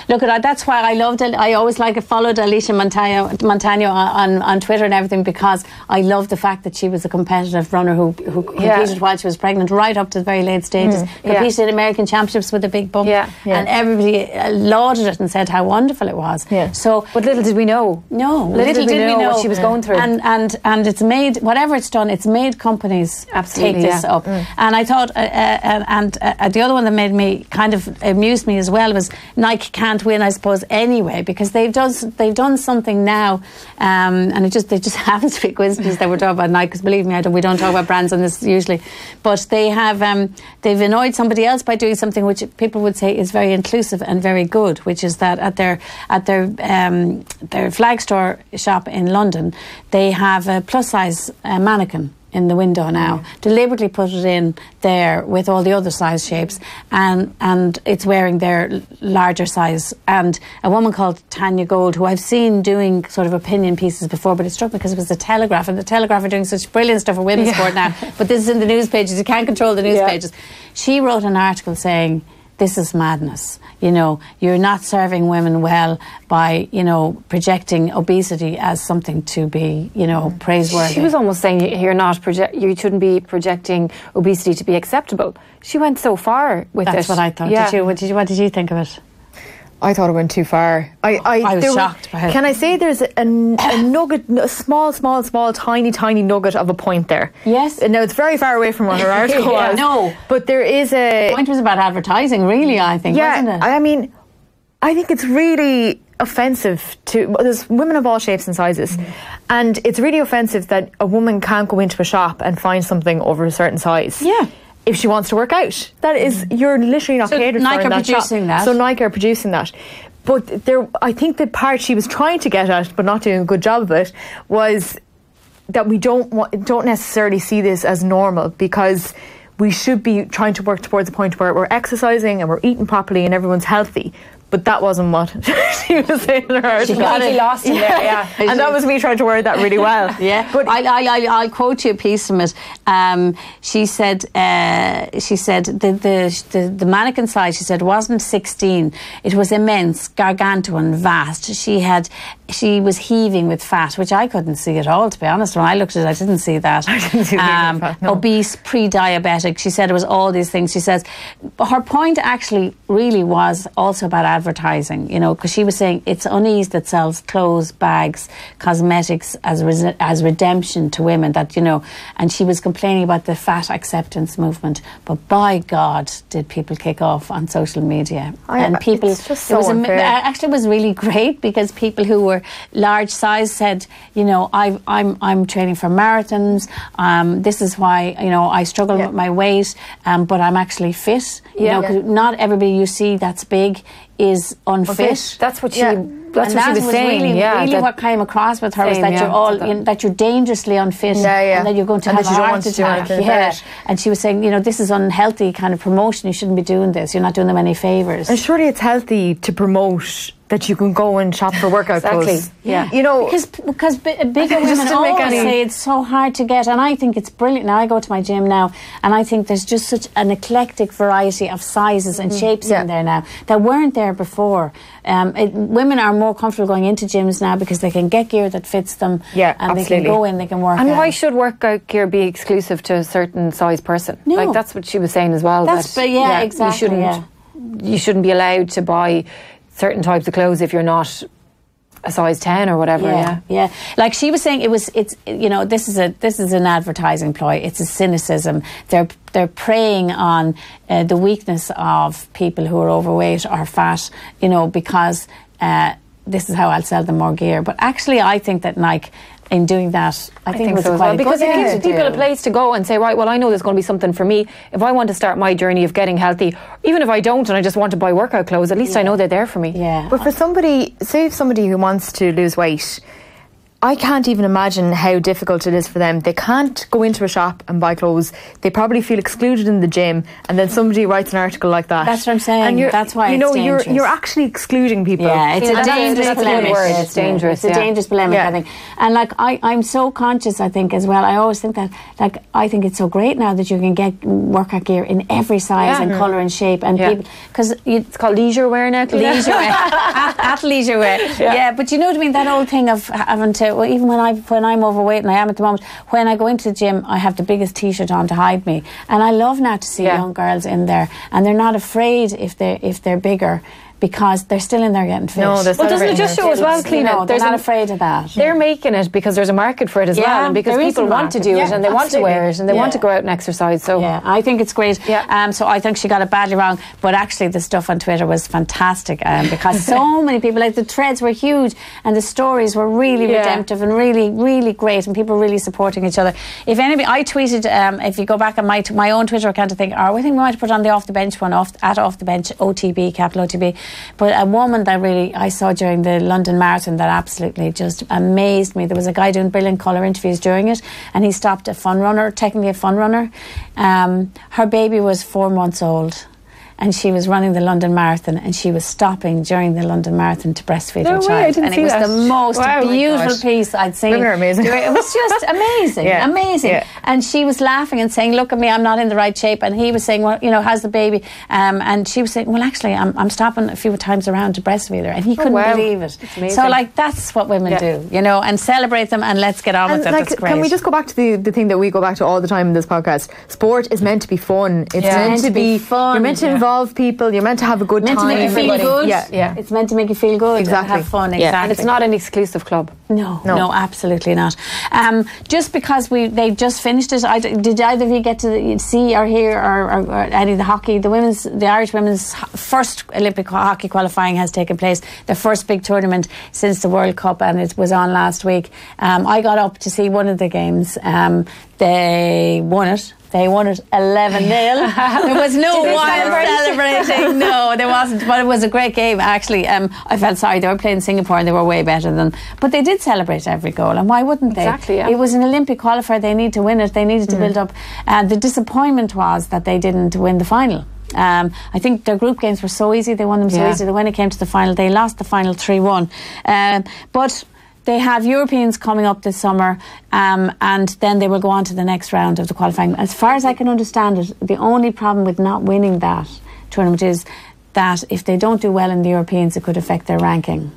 Look at that. That's why I loved it. I always followed Alicia Montano on Twitter and everything, because I loved the fact that she was a competitive runner who competed while she was pregnant right up to the very late stages. Competed in American Championships with a big bump, and everybody lauded it and said how wonderful it was. So, but little did we know. No, little did we know what she was going through. And it's made, whatever it's done, it's made companies take this up. And I thought, the other one that made me kind of amused me as well was Nike can't win, I suppose, anyway, because they've done something now, and it just happens to be a coincidence that we're talking about Nike, because believe me, we don't talk about brands on this usually, but they have they've annoyed somebody else by doing something which people would say is very inclusive and very good, which is that at their flag store shop in London, they have a plus size mannequin in the window now, deliberately put it in there with all the other size shapes, and it's wearing their larger size. And a woman called Tanya Gold, who I've seen doing sort of opinion pieces before, but it struck me because it was the Telegraph, and the Telegraph are doing such brilliant stuff for women's sport now, but this is in the news pages, you can't control the news pages. She wrote an article saying, this is madness. You're not serving women well by, projecting obesity as something to be, praiseworthy. She was almost saying you shouldn't be projecting obesity to be acceptable. She went so far with That's what I thought. Yeah. What did you think of it? I thought it went too far. I was shocked by it. Can I say there's a nugget, a small, tiny nugget of a point there? Yes. Now, it's very far away from what her article was. No. But there is a... The point was about advertising, really, I think, wasn't it? I mean, I think it's really offensive to... There's women of all shapes and sizes. And it's really offensive that a woman can't go into a shop and find something over a certain size. Yeah. If she wants to work out. That is, you're literally not catered for in that shop. So Nike are producing that. But I think the part she was trying to get at, but not doing a good job of it, was that we don't necessarily see this as normal, because we should be trying to work towards a point where we're exercising and we're eating properly and everyone's healthy. But that wasn't what she was saying in her article. She got it lost in there, And that was me trying to word that really well. But I'll quote you a piece from it. She said the mannequin size, she said, wasn't 16. It was immense, gargantuan, vast. She was heaving with fat, which I couldn't see at all, to be honest. When I looked at it, I didn't see that. I didn't see fat, no. Obese, pre-diabetic. She said it was all these things. She says, her point actually really was also about advertising, because she was saying it's unease that sells clothes, bags, cosmetics as redemption to women, that, and she was complaining about the fat acceptance movement. But by God, did people kick off on social media. And people, it's just so unfair. Actually, it was really great, because people who were were large size said, you know, I'm training for marathons. This is why, you know, I struggle with my weight, but I'm actually fit. You know, 'cause not everybody you see that's big is unfit. That's what she. That's what she was saying. Really, what came across with her was that you're all that you're dangerously unfit, and that you're going to have a heart attack. And she was saying, you know, this is unhealthy kind of promotion. You shouldn't be doing this. You're not doing them any favours. And surely it's healthy to promote that you can go and shop for workout clothes. Yeah, you know, because bigger women always say it's so hard to get, and I think it's brilliant. Now I go to my gym now, and I think there's just such an eclectic variety of sizes and shapes in there now that weren't there before. Women are more comfortable going into gyms now because they can get gear that fits them, and they can go in, they can work. And why should workout gear be exclusive to a certain size person? No. Like that's what she was saying as well. Exactly. You shouldn't be allowed to buy certain types of clothes if you're not a size 10 or whatever. Yeah. Like she was saying, it's you know, this is an advertising ploy. It's a cynicism. They're preying on the weakness of people who are overweight or fat, you know, because this is how I'll sell them more gear. But actually, I think that Nike, in doing that, I think it was so quite well, because it gives people a place to go and say, right, well, I know there's going to be something for me. If I want to start my journey of getting healthy, even if I don't and I just want to buy workout clothes, at least I know they're there for me. Yeah. But for somebody, say if somebody who wants to lose weight, I can't even imagine how difficult it is for them. They can't go into a shop and buy clothes. They probably feel excluded in the gym, and then somebody writes an article like that. That's what I'm saying. And that's why it's dangerous. You're actually excluding people. Yeah, it's a dangerous polemic. It's dangerous. It's a dangerous polemic, I think. And like I'm so conscious, I think as well. I always think that, like, I think it's so great now that you can get workout gear in every size and colour and shape, and people, because it's called leisure wear now. Leisure wear, at leisure wear. Yeah, but you know what I mean. That old thing of having to. Well, even when I'm overweight, and I am at the moment, when I go into the gym, I have the biggest T-shirt on to hide me, and I love now to see young girls in there, and they're not afraid if they're bigger, because they're still in there getting fit. No, well, doesn't it just show as well, Cliona? They're not afraid of that. They're making it because there's a market for it as well, and because people want to do it, and they want to wear it, and they want to go out and exercise. So I think it's great. So I think she got it badly wrong, but actually the stuff on Twitter was fantastic, because so many people, like the threads were huge, and the stories were really redemptive and really, really great, and people really supporting each other. If anybody, I tweeted, if you go back on my own Twitter account, I think we might put on the Off the Bench one, at Off the Bench OTB, capital OTB. But a woman that I saw during the London Marathon that absolutely just amazed me. There was a guy doing brilliant colour interviews during it, and he stopped technically a fun runner. Her baby was 4 months old, and she was running the London Marathon, and she was stopping during the London Marathon to breastfeed her child. And it was the most beautiful piece I'd seen. Women are amazing. It was just amazing, amazing. Yeah. And she was laughing and saying, "Look at me, I'm not in the right shape." And he was saying, "Well, you know, how's the baby?" And she was saying, "Well, actually, I'm stopping a few times around to breastfeed her," and he couldn't believe it. So, like, that's what women do, you know, and celebrate them, and let's get on with it. Like, that's great. Can we just go back to the thing that we go back to all the time in this podcast? Sport is meant to be fun. It's meant to be fun. You're meant to involve people. You're meant to have a good time. Meant to make you feel good. Yeah. It's meant to make you feel good. Exactly. And have fun. Yeah. Exactly. And it's not an exclusive club. No, absolutely not. Just because they just finished it, did either of you get to see or hear or any of the hockey? The Irish women's first Olympic hockey qualifying has taken place. The first big tournament since the World Cup, and it was on last week. I got up to see one of the games. They won it. They won it 11-0. There was no wild celebrating. No, there wasn't. But it was a great game, actually. I felt sorry. They were playing Singapore and they were way better than... But they did celebrate every goal. And why wouldn't they? Exactly, yeah. It was an Olympic qualifier. They need to win it. They needed to build up. The disappointment was that they didn't win the final. I think their group games were so easy. They won them so easy that when it came to the final, they lost the final 3-1. But... they have Europeans coming up this summer, and then they will go on to the next round of the qualifying. As far as I can understand it, the only problem with not winning that tournament is that if they don't do well in the Europeans, it could affect their ranking.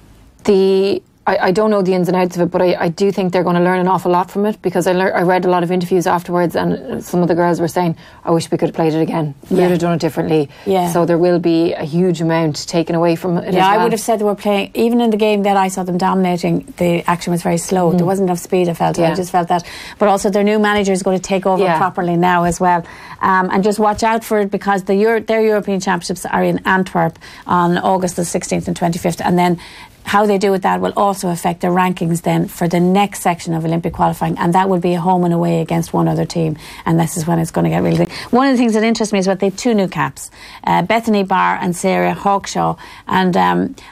I don't know the ins and outs of it, but I do think they're going to learn an awful lot from it, because I read a lot of interviews afterwards, and some of the girls were saying, I wish we could have played it again. We would have done it differently. Yeah. So there will be a huge amount taken away from it as well. I would have said they were playing, even in the game that I saw them dominating, the action was very slow. There wasn't enough speed, I felt. I just felt that. But also their new manager is going to take over properly now as well. And just watch out for it, because their European Championships are in Antwerp on August the 16th and 25th. And then how they do with that will also affect the rankings then for the next section of Olympic qualifying, and that will be a home and away against one other team, and this is when it's going to get really big. One of the things that interests me is what they have 2 new caps, Bethany Barr and Sarah Hawkshaw, and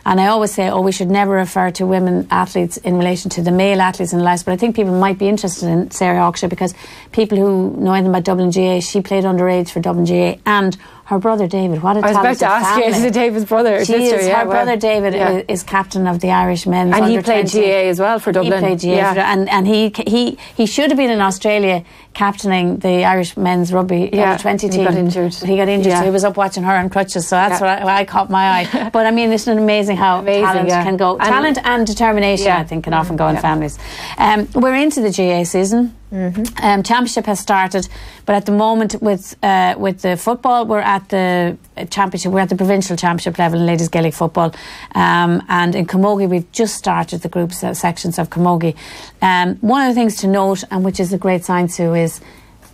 I always say, we should never refer to women athletes in relation to the male athletes in life, but I think people might be interested in Sarah Hawkshaw because people who know anything about Dublin GA, she played underage for Dublin GA, and her brother David, what a talented family. I was about to ask you, is it David's brother or sister? Her brother David is captain of the Irish men's and under he played 20. GA as well for Dublin. He played GA and he should have been in Australia captaining the Irish men's rugby under 20 team. He got injured. He got injured, so he was up watching her on crutches, so that's what I caught my eye. But I mean, it's amazing how talent can go. Talent and determination, I think, can often go in families. We're into the GA season. Championship has started, but at the moment with the football, we're at the championship. We're at the provincial championship level in ladies Gaelic football, and in Camogie we've just started the group sections of Camogie. One of the things to note, and which is a great sign, Sue, is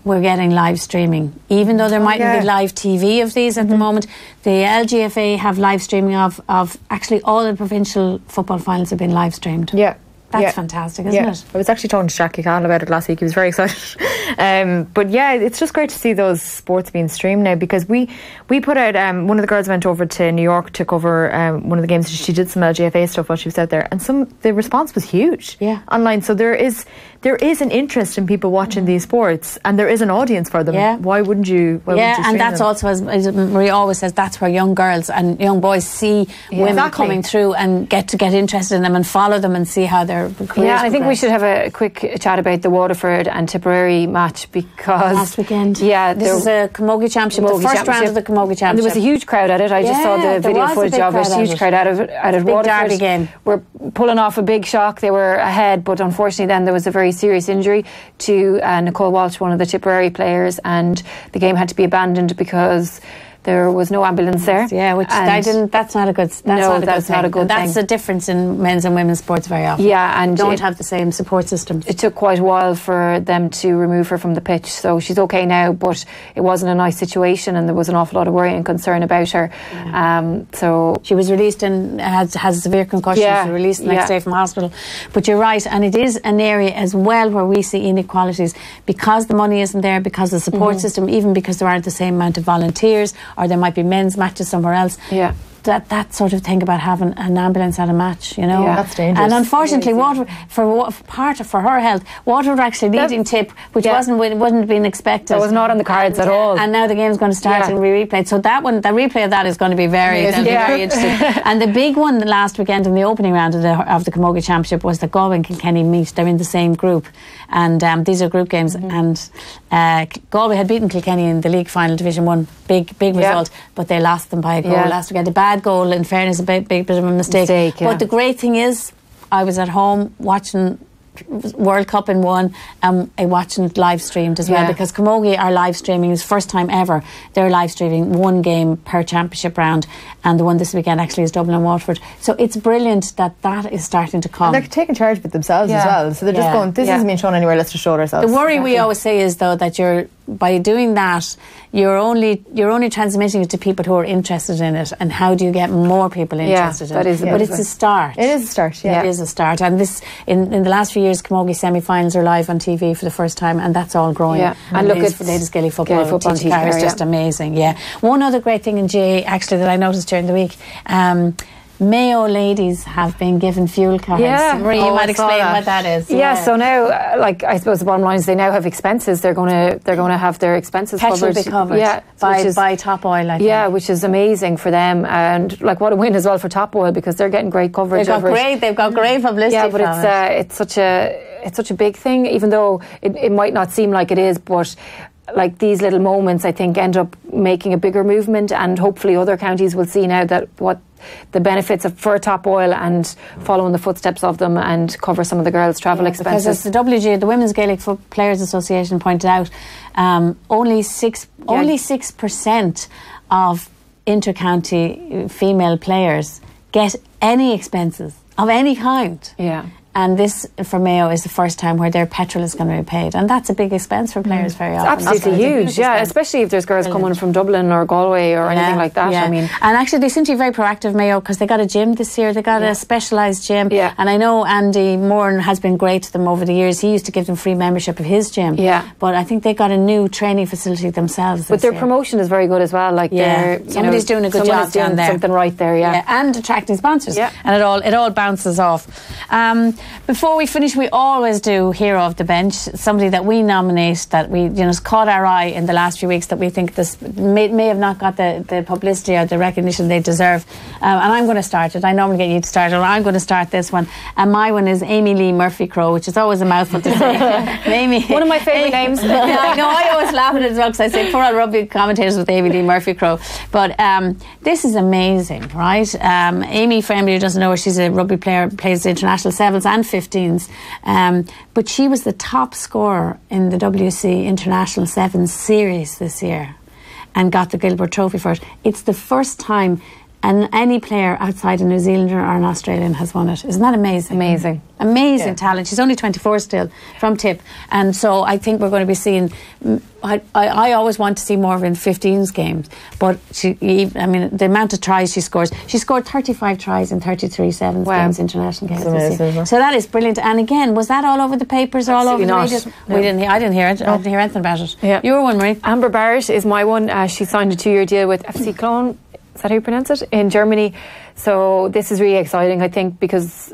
we're getting live streaming. Even though there mightn't be live TV of these at the moment, the LGFA have live streaming of actually all the provincial football finals have been live streamed. That's fantastic, isn't it? I was actually talking to Jackie Connell about it last week. He was very excited. But yeah, it's just great to see those sports being streamed now, because we put out, one of the girls went over to New York to cover one of the games. She did some LGFA stuff while she was out there, and the response was huge online. So there is an interest in people watching these sports, and there is an audience for them. Why wouldn't you? And that's them? Also, as Marie always says, that's where young girls and young boys see women coming through and get interested in them and follow them and see how their careers I think we should have a quick chat about the Waterford and Tipperary match, because last weekend this is a Camogie Championship, the first round of the Camogie Championship. And there was a huge crowd at it. I just saw the video footage of it. Huge crowd at it. Big Waterford derby game. We're pulling off a big shock. They were ahead, but unfortunately then there was a very serious injury to Nicole Walsh, one of the Tipperary players, and the game had to be abandoned because there was no ambulance there. Which that's not a good thing. That's the difference in men's and women's sports very often. And don't have the same support systems. It took quite a while for them to remove her from the pitch, so she's okay now, but it wasn't a nice situation and there was an awful lot of worry and concern about her. So she was released and has severe concussion. She was released the next day from hospital. But you're right, and it is an area as well where we see inequalities, because the money isn't there, because the support system, even because there aren't the same amount of volunteers, or there might be men's matches somewhere else. That sort of thing about having an ambulance at a match, that's dangerous. And unfortunately, Waterford, for her health, Waterford were actually leading Tip, which wouldn't have been expected. That was not on the cards at all. And now the game's going to start and be replayed. So the replay of that is going to be very interesting. And the big one last weekend in the opening round of the Camogie Championship was the Galway and Kilkenny meet. They're in the same group, and these are group games. And Galway had beaten Kilkenny in the league final, Division 1, big result, but they lost them by a goal last weekend. A bad goal, in fairness, a big bit of a mistake. But the great thing is, I was at home watching World Cup in one, watching it live streamed as well, because Camogie are live streaming. It's the first time ever they're live streaming one game per championship round, and the one this weekend actually is Dublin and Waterford. So it's brilliant that is starting to come. And they're taking charge of it themselves as well, so they're just going, this isn't being shown anywhere, let's just show it ourselves. The worry we always say is, though, that by doing that, you're only transmitting it to people who are interested in it. And how do you get more people interested in it? But it's a start. It is a start. It is a start. And this in the last few years, Camogie semi-finals are live on TV for the first time, and that's all growing. And look at ladies Gaelic football on TV is just amazing. One other great thing in GA actually that I noticed during the week. Mayo ladies have been given fuel cards. Marie, you might explain what that is. So now, I suppose the bottom line is they now have expenses. They're going to have their expenses covered. By Top Oil, I think. Which is amazing for them, and what a win as well for Top Oil, because they're getting great coverage. They've got great publicity. Yeah, but it's such a big thing, even though it might not seem like it is, but these little moments, I think, end up making a bigger movement, and hopefully other counties will see now that what the benefits for Top Oil and following the footsteps of them, and cover some of the girls' travel expenses. Because as the WGA, the Women's Gaelic Players Association, pointed out, only 6% of inter-county female players get any expenses of any kind. And this, for Mayo, is the first time where their petrol is going to be paid. And that's a big expense for players very often. It's absolutely huge, especially if there's girls coming from Dublin or Galway or anything like that. I mean, and actually they seem to be very proactive, Mayo, because they got a gym this year. They got a specialised gym. And I know Andy Moran has been great to them over the years. He used to give them free membership of his gym. But I think they got a new training facility themselves. But their promotion is very good as well. Like somebody's doing a good job down there. Something right there, and attracting sponsors. And it all bounces off. Before we finish, we always do hero of the bench, somebody that we nominate that we has caught our eye in the last few weeks that we think this may have not got the publicity or the recognition they deserve. And I'm going to start it. I normally get you to start it. I'm going to start this one. And my one is Amy Lee Murphy Crowe, which is always a mouthful to say. Amy, one of my favourite names. I know, I always laugh at it as well because I say poor old rugby commentators with Amy Lee Murphy Crowe. But this is amazing, right? Amy, for anybody who doesn't know her, she's a rugby player, plays international sevens and 15s. But she was the top scorer in the WC International Sevens series this year and got the Gilbert Trophy for it. It's the first time any player outside a New Zealander or an Australian has won it. Isn't that amazing? Amazing talent. She's only 24 still from Tip. And so I think we're going to be seeing... I always want to see more of her in 15s games. But the amount of tries she scores... She scored 35 tries in 33 sevens games, international games this year. So that is brilliant. And again, was that all over the papers, all over the radio? No. I didn't hear it. I didn't hear anything about it. Yeah. You were one, Marie. Amber Barrett is my one. She signed a 2-year deal with FC Cologne. Is that how you pronounce it? In Germany. So this is really exciting, I think, because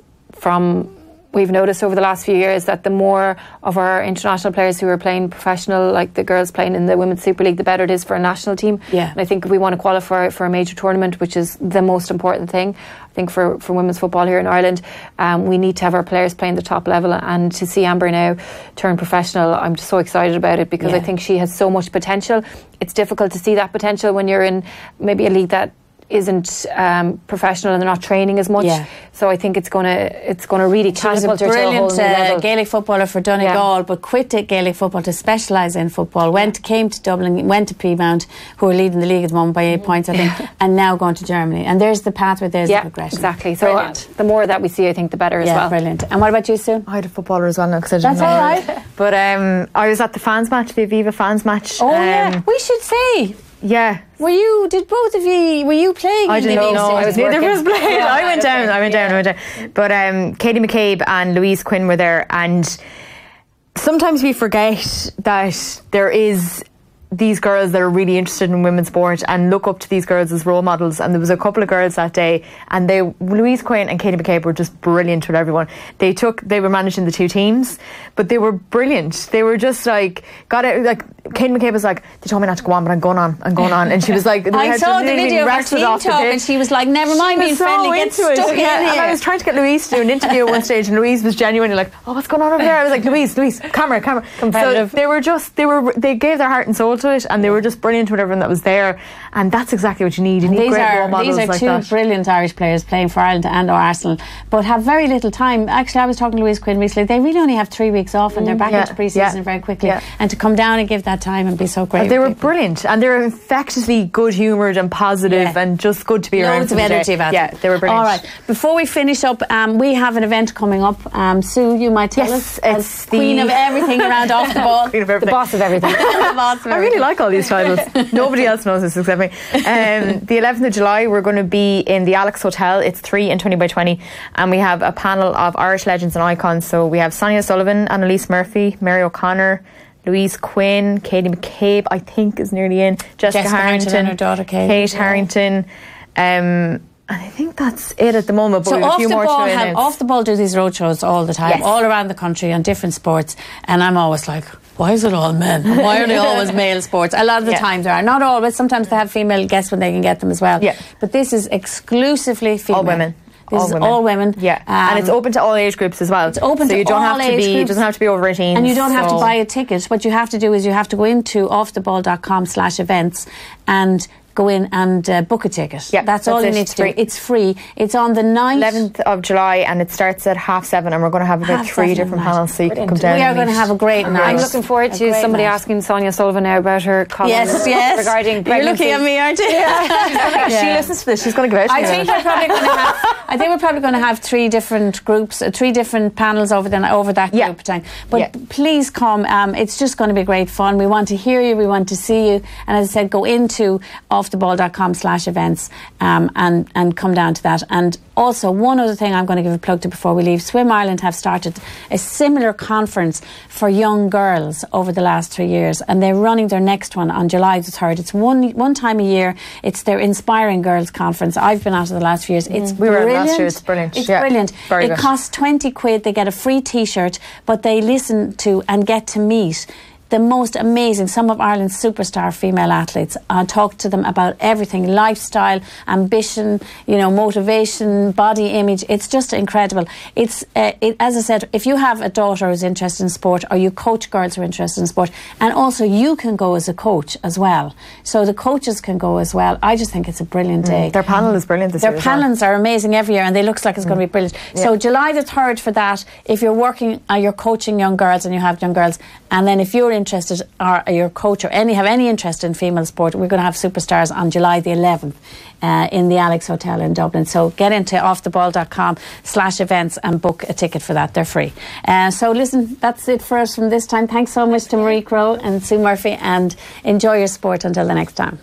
we've noticed over the last few years that the more of our international players who are playing professional, like the girls playing in the Women's Super League, the better it is for a national team. Yeah. And I think if we want to qualify for a major tournament, which is the most important thing, I think for women's football here in Ireland, we need to have our players playing the top level. And to see Amber now turn professional, I'm just so excited about it because I think she has so much potential. It's difficult to see that potential when you're in maybe a league that isn't professional and they're not training as much. So I think it's going to really catapult her to a whole new level. She was a brilliant Gaelic footballer for Donegal, but quit Gaelic football to specialise in football. Came to Dublin, went to Peamount, who are leading the league at the moment by 8 points, I think, and now going to Germany. And there's the pathway, there's the progression. Exactly. So the more that we see, I think the better as well. Brilliant. And what about you, Sue? I had a footballer as well now because I didn't know. That's all right. But I was at the fans match, the Aviva fans match. Oh we should say. Yeah. Were you playing? I didn't know. I was neither of us played. I went down. But Katie McCabe and Louise Quinn were there, and sometimes we forget that there is these girls that are really interested in women's sport and look up to these girls as role models. And there was a couple of girls that day, and Louise Quinn and Katie McCabe were just brilliant with everyone. They were managing the two teams, but they were brilliant. They were just like Katie McCabe was like, they told me not to go on, but I'm going on. And she was like, I saw the video of her team talk, and she was like, never mind being friendly, get stuck in here. And I was trying to get Louise to do an interview at one stage, and Louise was genuinely like, oh, what's going on over there? I was like, Louise, camera. Competitive. So they gave their heart and soul to it, and they were just brilliant with everyone that was there, and that's exactly what you need. You need great role models like that. These are two brilliant Irish players playing for Ireland and Arsenal, but have very little time. Actually, I was talking to Louise Quinn recently. They really only have 3 weeks off, and they're back into pre-season very quickly. And to come down and give that time and be so great. They were brilliant, and they were infectiously good-humoured and positive, and just good to be around. Loads of energy about them. They were brilliant. All right, before we finish up, we have an event coming up. Sue, you might tell us, as Queen of everything around off the ball, the boss of everything. I really like all these titles. Nobody else knows this except me. The 11th of July, we're going to be in the Alex Hotel. It's 3 and 20 by 20, and we have a panel of Irish legends and icons. So we have Sonia Sullivan, Annalise Murphy, Mary O'Connor, Louise Quinn, Katie McCabe, I think is nearly in, Jessica Harrington and her daughter Kate Harrington. And I think that's it at the moment. But so we have a few more to announce. Off the Ball do these road shows all the time, all around the country on different sports, and I'm always like, why is it all men? Why are they always male sports? A lot of the times there are. Not always. Sometimes they have female guests when they can get them as well. But this is exclusively female. All women. This is all women. Yeah. And it's open to all age groups as well. It's open so to you don't all have to age be, groups. it doesn't have to be over 18. And you don't have to buy a ticket. What you have to do is you have to go into offtheball.com/events and go in and book a ticket. Yeah, that's all you need to do. It's free. It's on the 11th of July, and it starts at 7:30, and we're going to have about 3 different panels, so you can come down. We are going to have a great night. I'm looking forward to somebody asking Sonia Sullivan now about her column regarding pregnancy. You're looking at me, aren't you? She listens to this. She's going to give out. I think we're probably going to have 3 different groups, 3 different panels over that group of time. But please come. It's just going to be great fun. We want to hear you. We want to see you. And as I said, go into offtheball.com/events and come down to that. And also, one other thing I'm going to give a plug to before we leave. Swim Ireland have started a similar conference for young girls over the last 3 years, and they're running their next one on July the 3rd. It's one time a year. It's their Inspiring Girls Conference. I've been out of the last few years. It's we brilliant. were last year. It's brilliant. It's brilliant. It costs 20 quid. They get a free T-shirt, but they listen to and get to meet the most amazing, some of Ireland's superstar female athletes. Talk to them about everything, lifestyle, ambition, motivation, body image. It's just incredible. As I said, if you have a daughter who's interested in sport, or you coach girls who are interested in sport, and also you can go as a coach as well. So the coaches can go as well. I just think it's a brilliant day. Their panel is brilliant this year. Their panels are amazing every year, and they look like it's going to be brilliant. Yeah. So July the 3rd for that, if you're working, you're coaching young girls and you have young girls, and then if you're interested, or your coach, or have any interest in female sport, we're going to have superstars on July the 11th in the Alex Hotel in Dublin. So get into offtheball.com/events and book a ticket for that. They're free. So listen, that's it for us from this time. Thanks so much to Marie Crowe and Sue Murphy, and enjoy your sport until the next time.